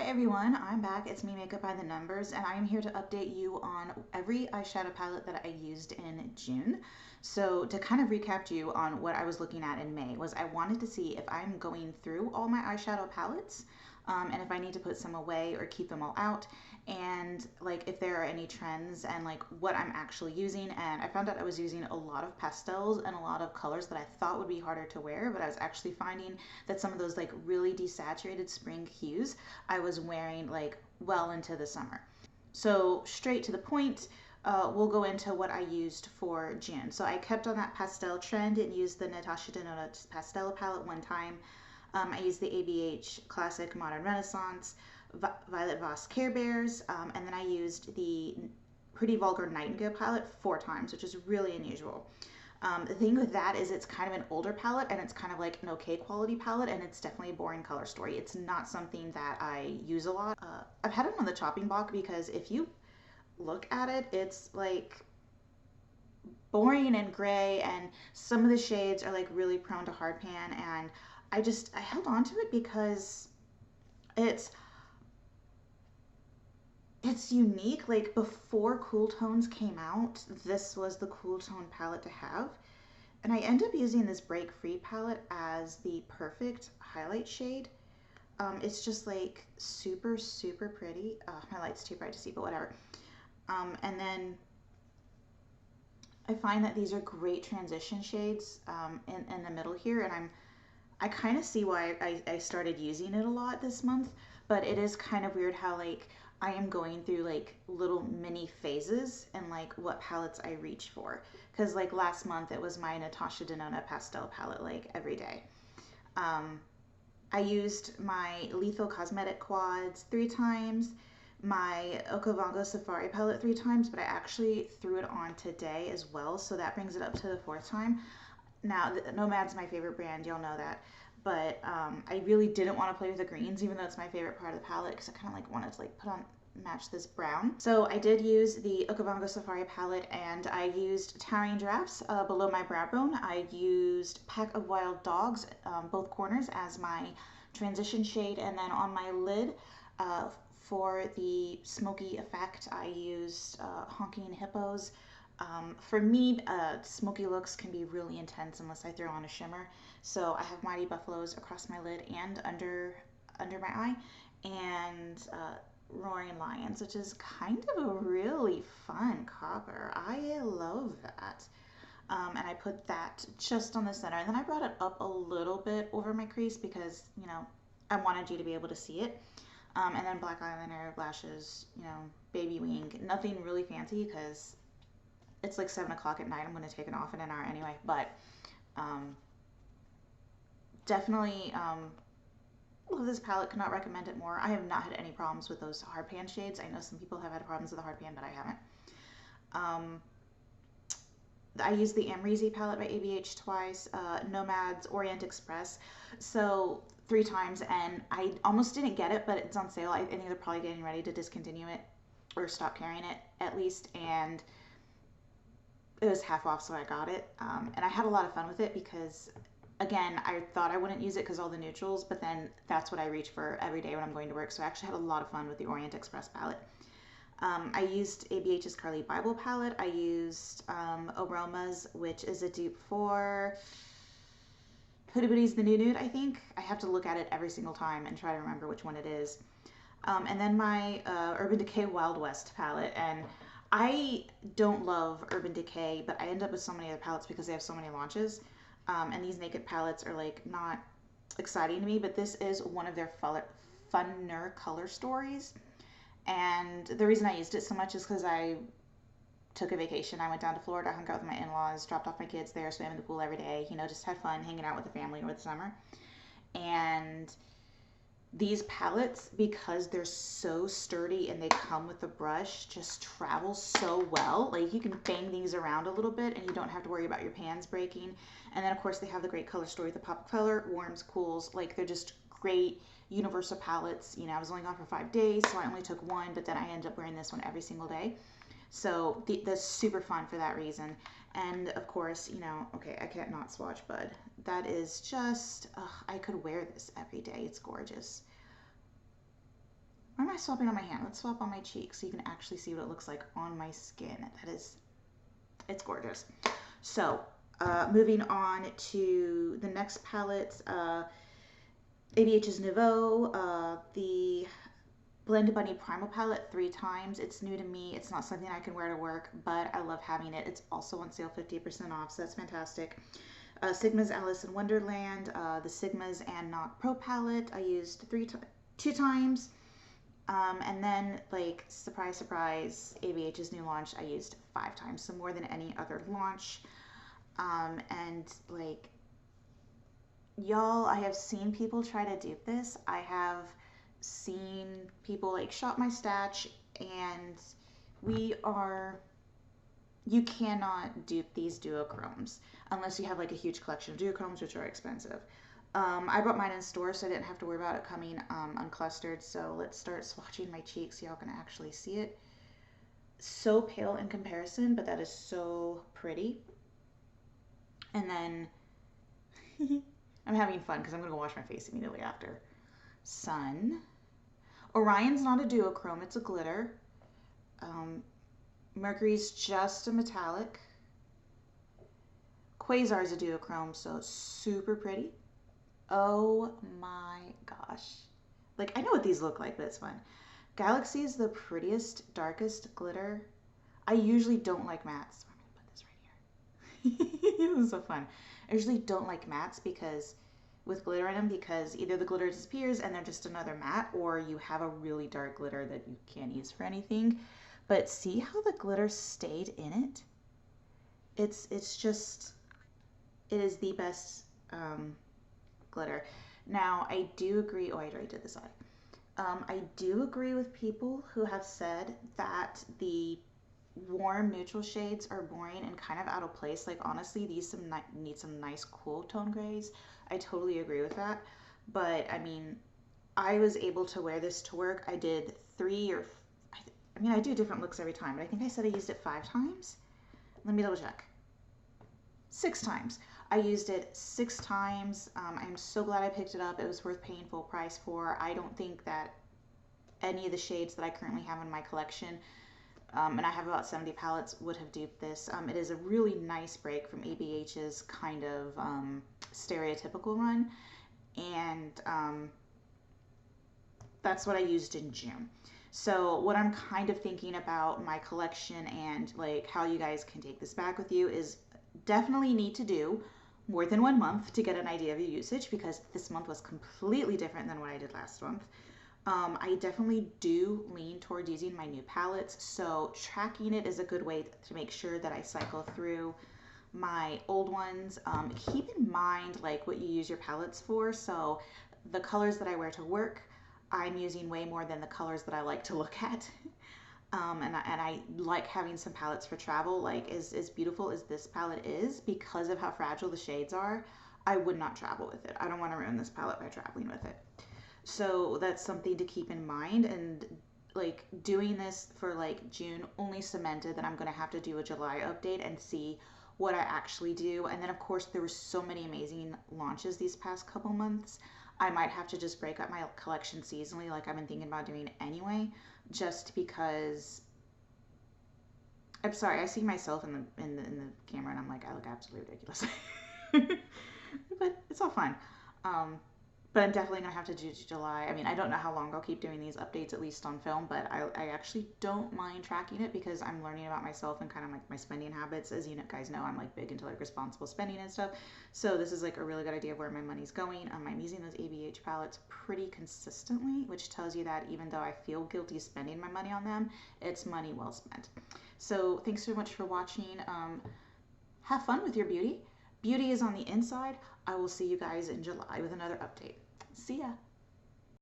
everyone, I'm back. It's me, Makeup by the Numbers, and I am here to update you on every eyeshadow palette that I used in June. So to kind of recap you on what I was looking at in May was I wanted to see if I'm going through all my eyeshadow palettes, and if I need to put some away or keep them all out, and like if there are any trends and like what I'm actually using. And I found out I was using a lot of pastels and a lot of colors that I thought would be harder to wear, but I was actually finding that some of those like really desaturated spring hues I was wearing like well into the summer. So straight to the point, we'll go into what I used for June. So I kept on that pastel trend and used the Natasha Denona pastel palette one time. I used the ABH Classic Modern Renaissance, Violet Voss Care Bears, and then I used the Pretty Vulgar Nightingale palette 4 times, which is really unusual. The thing with that is it's kind of an older palette and it's kind of like an okay quality palette, and it's definitely a boring color story. It's not something that I use a lot. I've had it on the chopping block because if you look at it, it's like boring and gray, and some of the shades are like really prone to hard pan, and I held on to it because it's it's unique. Like before Cool Tones came out, this was the Cool Tone palette to have. And I end up using this Break Free palette as the perfect highlight shade. It's just like super, super pretty. My light's too bright to see, but whatever. And then I find that these are great transition shades in the middle here, and I kind of see why I started using it a lot this month, but it is kind of weird how like I am going through like little mini phases and like what palettes I reach for. Because like last month it was my Natasha Denona pastel palette like every day. Um, I used my Lethal Cosmetic quads 3 times, my Okavango Safari palette 3 times, but I actually threw it on today as well, so that brings it up to the 4th time. Now, Nomad's my favorite brand, y'all know that. But I really didn't want to play with the greens, even though it's my favorite part of the palette, because I kind of like wanted to like put on match this brown. So I did use the Okavango Safari palette, and I used Towering Drafts below my brow bone. I used Pack of Wild Dogs, both corners, as my transition shade, and then on my lid for the smoky effect, I used Honking Hippos. For me, smoky looks can be really intense unless I throw on a shimmer. So I have Mighty Buffaloes across my lid and under my eye, and Roaring Lions, which is kind of a really fun copper. I love that. And I put that just on the center, and then I brought it up a little bit over my crease because, you know, I wanted you to be able to see it. And then black eyeliner, lashes, you know, baby wing, nothing really fancy because it's like 7 o'clock at night. I'm going to take it off in an hour anyway, but um, definitely love this palette. Could not recommend it more. I have not had any problems with those hard pan shades. I know some people have had problems with the hard pan, but I haven't. I used the Amrezy palette by ABH twice, Nomad's Orient Express, so 3 times, and I almost didn't get it, but it's on sale. I think they're probably getting ready to discontinue it or stop carrying it at least, and it was half off, so I got it. And I had a lot of fun with it because, again, I thought I wouldn't use it because all the neutrals, but then that's what I reach for every day when I'm going to work. So I actually had a lot of fun with the Orient Express palette. I used ABH's Carly Bible palette. I used Aromas, which is a dupe for Huda Beauty's The New Nude, I think. I have to look at it every single time and try to remember which one it is. And then my Urban Decay Wild West palette. And I don't love Urban Decay, but I end up with so many other palettes because they have so many launches. And these Naked palettes are like not exciting to me, but this is one of their funner color stories. And the reason I used it so much is because I took a vacation. I went down to Florida, hung out with my in-laws, dropped off my kids there, swam in the pool every day, you know, just had fun hanging out with the family over the summer. And these palettes, because they're so sturdy and they come with a brush, just travel so well. Like you can bang these around a little bit and you don't have to worry about your pans breaking. And then of course they have the great color story, the pop of color, warms, cools. Like they're just great universal palettes. You know, I was only gone for 5 days, so I only took one, but then I ended up wearing this one every single day. So that's super fun for that reason. And of course, you know, okay, I can't not swatch Bud. That is just, I could wear this every day. It's gorgeous. I swapping on my hand? Let's swap on my cheek so you can actually see what it looks like on my skin. It's gorgeous. So, moving on to the next palette, ABH's Nouveau, the Blended Bunny Primal Palette 3 times. It's new to me. It's not something I can wear to work, but I love having it. It's also on sale 50% off, so that's fantastic. Sigma's Alice in Wonderland, the Sigma's and Knock Pro palette. I used 2 times. And then, like, surprise, surprise, ABH's new launch, I used 5 times, so more than any other launch. And, like, y'all, I have seen people try to dupe this. I have seen people, like, shop my stash, and you cannot dupe these duochromes unless you have, like, a huge collection of duochromes, which are expensive. I bought mine in store, so I didn't have to worry about it coming unclustered. So let's start swatching my cheeks so y'all can actually see it. So pale in comparison, but that is so pretty. And then I'm having fun because I'm going to go wash my face immediately after. Sun. Orion's not a duochrome, it's a glitter. Mercury's just a metallic. Quasar's a duochrome, so super pretty. Oh my gosh. Like, I know what these look like, but it's fun. Galaxy is the prettiest, darkest glitter. I usually don't like mattes. I'm going to put this right here. This is so fun. I usually don't like mattes because with glitter in them, because either the glitter disappears and they're just another matte, or you have a really dark glitter that you can't use for anything. But see how the glitter stayed in it? It's just, it is the best glitter. Now, I do agree, oh, I already did this eye. I do agree with people who have said that the warm neutral shades are boring and kind of out of place. Like, honestly, these need some nice cool tone grays. I totally agree with that. But, I mean, I was able to wear this to work. I did 3 or, I mean, I do different looks every time, but I think I said I used it 5 times. Let me double check. 6 times. I used it 6 times. I'm so glad I picked it up. It was worth paying full price for. I don't think that any of the shades that I currently have in my collection, and I have about 70 palettes, would have duped this. It is a really nice break from ABH's kind of stereotypical run, and that's what I used in June. So what I'm kind of thinking about my collection and like how you guys can take this back with you is definitely need to do more than 1 month to get an idea of your usage, because this month was completely different than what I did last month. I definitely do lean toward using my new palettes, so tracking it is a good way to make sure that I cycle through my old ones. Keep in mind like what you use your palettes for. So the colors that I wear to work, I'm using way more than the colors that I like to look at. And I like having some palettes for travel. Like, as beautiful as this palette is, because of how fragile the shades are, I would not travel with it. I don't want to ruin this palette by traveling with it. So that's something to keep in mind. And like doing this for like June only cemented that I'm going to have to do a July update and see what I actually do. And then of course there were so many amazing launches these past couple months. I might have to just break up my collection seasonally, like I've been thinking about doing anyway, just because I'm sorry, I see myself in the camera and I'm like, I look absolutely ridiculous. But it's all fine. But I'm definitely gonna have to do July. I mean, I don't know how long I'll keep doing these updates, at least on film, but I actually don't mind tracking it because I'm learning about myself and kind of like my spending habits. As you guys know, I'm like big into like responsible spending and stuff. So this is like a really good idea of where my money's going. I'm using those ABH palettes pretty consistently, which tells you that even though I feel guilty spending my money on them, it's money well spent. So thanks so much for watching. Have fun with your beauty. Beauty is on the inside. I will see you guys in July with another update. See ya.